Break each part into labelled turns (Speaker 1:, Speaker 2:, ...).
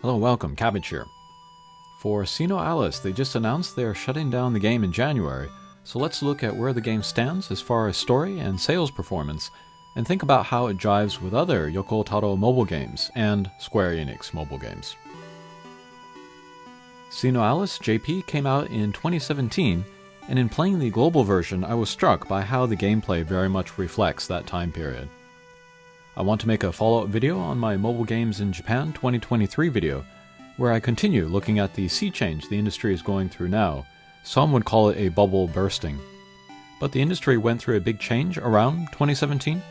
Speaker 1: Hello, welcome, Cabbage here. For SINoALICE, they just announced they are shutting down the game in January, so let's look at where the game stands as far as story and sales performance, and think about how it jives with other Yoko Taro mobile games and Square Enix mobile games. SINoALICE JP came out in 2017, and in playing the global version, I was struck by how the gameplay very much reflects that time period. I want to make a follow-up video on my Mobile Games in Japan 2023 video, where I continue looking at the sea change the industry is going through now. Some would call it a bubble bursting. But the industry went through a big change around 2017,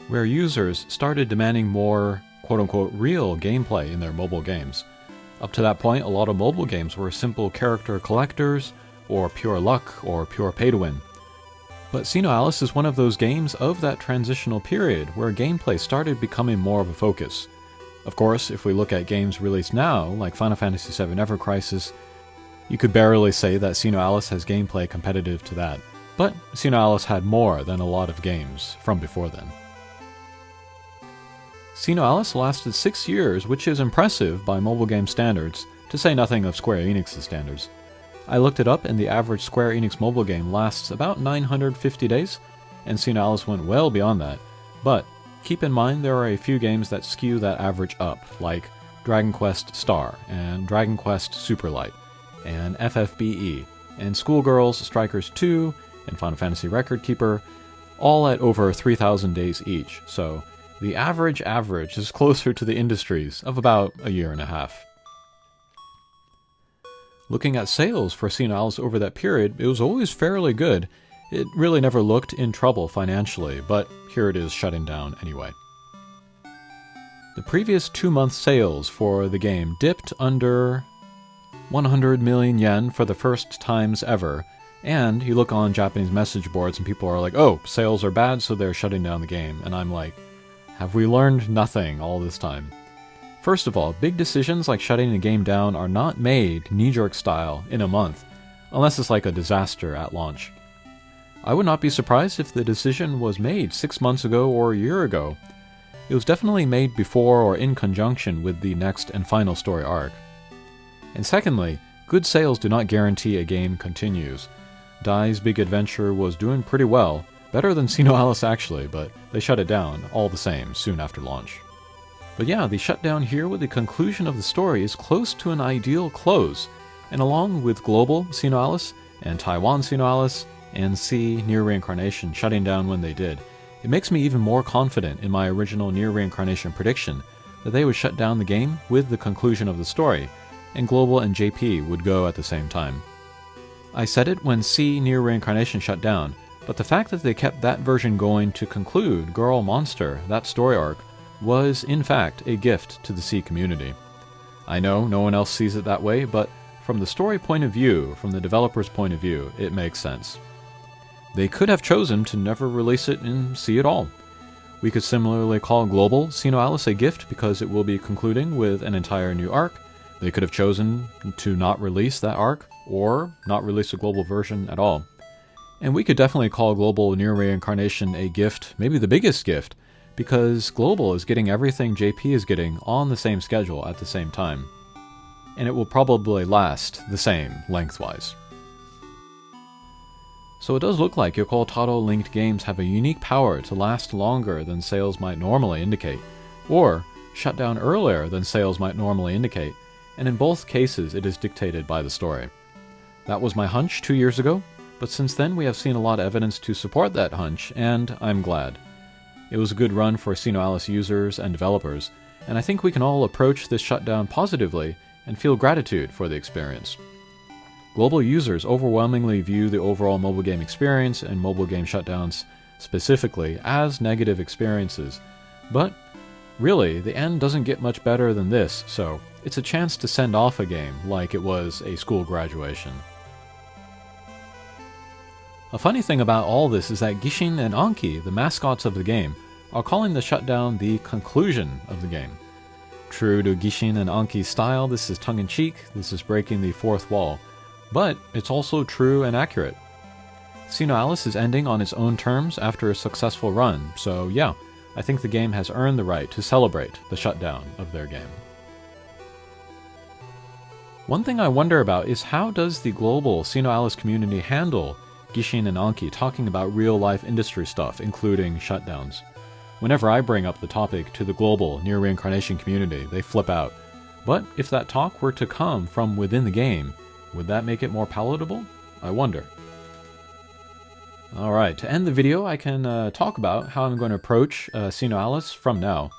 Speaker 1: where users started demanding more quote-unquote real gameplay in their mobile games. Up to that point, a lot of mobile games were simple character collectors, or pure luck, or pure pay-to-win. But SINoALICE is one of those games of that transitional period where gameplay started becoming more of a focus. Of course, if we look at games released now, like Final Fantasy VII Ever Crisis, you could barely say that SINoALICE has gameplay competitive to that. But SINoALICE had more than a lot of games from before then. SINoALICE lasted 6 years, which is impressive by mobile game standards, to say nothing of Square Enix's standards. I looked it up, and the average Square Enix mobile game lasts about 950 days, and SINoALICE went well beyond that. But keep in mind there are a few games that skew that average up, like Dragon Quest Star, and Dragon Quest Superlight, and FFBE, and Schoolgirls, Strikers 2, and Final Fantasy Record Keeper, all at over 3,000 days each, so the average is closer to the industry's of about a year and a half. Looking at sales for SINoALICE over that period, it was always fairly good. It really never looked in trouble financially, but here it is shutting down anyway. The previous 2-month sales for the game dipped under 100 million yen for the first times ever, and you look on Japanese message boards and people are like, oh, sales are bad, so they're shutting down the game, and I'm like, have we learned nothing all this time? First of all, big decisions like shutting a game down are not made knee-jerk style in a month, unless it's like a disaster at launch. I would not be surprised if the decision was made 6 months ago or a year ago. It was definitely made before or in conjunction with the next and final story arc. And secondly, good sales do not guarantee a game continues. Dai's Big Adventure was doing pretty well, better than SINoALICE actually, but they shut it down all the same soon after launch. But yeah, the shutdown here with the conclusion of the story is close to an ideal close, and along with global SINoALICE and Taiwan SINoALICE and C Near Reincarnation shutting down when they did, it makes me even more confident in my original Near Reincarnation prediction that they would shut down the game with the conclusion of the story, and Global and JP would go at the same time. I said it when C Near Reincarnation shut down, but the fact that they kept that version going to conclude Girl Monster, that story arc, was, in fact, a gift to the C community. I know no one else sees it that way, but from the story point of view, from the developer's point of view, it makes sense. They could have chosen to never release it in C at all. We could similarly call Global SINoALICE a gift because it will be concluding with an entire new arc. They could have chosen to not release that arc, or not release a global version at all. And we could definitely call Global Near Reincarnation a gift, maybe the biggest gift, because Global is getting everything JP is getting on the same schedule at the same time. And it will probably last the same lengthwise. So it does look like Yoko Taro linked games have a unique power to last longer than sales might normally indicate, or shut down earlier than sales might normally indicate, and in both cases it is dictated by the story. That was my hunch 2 years ago, but since then we have seen a lot of evidence to support that hunch, and I'm glad. It was a good run for SINoALICE users and developers, and I think we can all approach this shutdown positively and feel gratitude for the experience. Global users overwhelmingly view the overall mobile game experience and mobile game shutdowns specifically as negative experiences, but really, the end doesn't get much better than this, so it's a chance to send off a game like it was a school graduation. A funny thing about all this is that Gishin and Anki, the mascots of the game, are calling the shutdown the conclusion of the game. True to Gishin and Anki's style, this is tongue-in-cheek, this is breaking the fourth wall, but it's also true and accurate. SINoALICE is ending on its own terms after a successful run, so yeah, I think the game has earned the right to celebrate the shutdown of their game. One thing I wonder about is how does the global SINoALICE community handle Gishin and Anki talking about real-life industry stuff, including shutdowns? Whenever I bring up the topic to the global near reincarnation community, they flip out. But if that talk were to come from within the game, would that make it more palatable? I wonder. Alright, to end the video, I can talk about how I'm going to approach SINoALICE from now.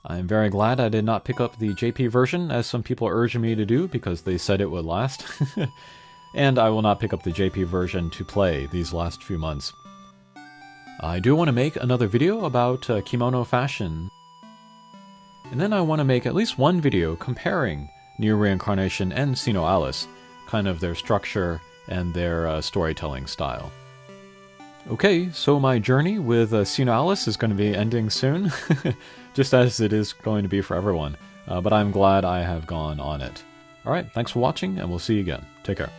Speaker 1: I'm very glad I did not pick up the JP version, as some people urged me to do, because they said it would last. And I will not pick up the JP version to play these last few months. I do want to make another video about kimono fashion. And then I want to make at least one video comparing Near Reincarnation and SINoALICE, kind of their structure and their storytelling style. Okay, so my journey with SINoALICE is going to be ending soon, just as it is going to be for everyone, but I'm glad I have gone on it. Alright, thanks for watching, and we'll see you again. Take care.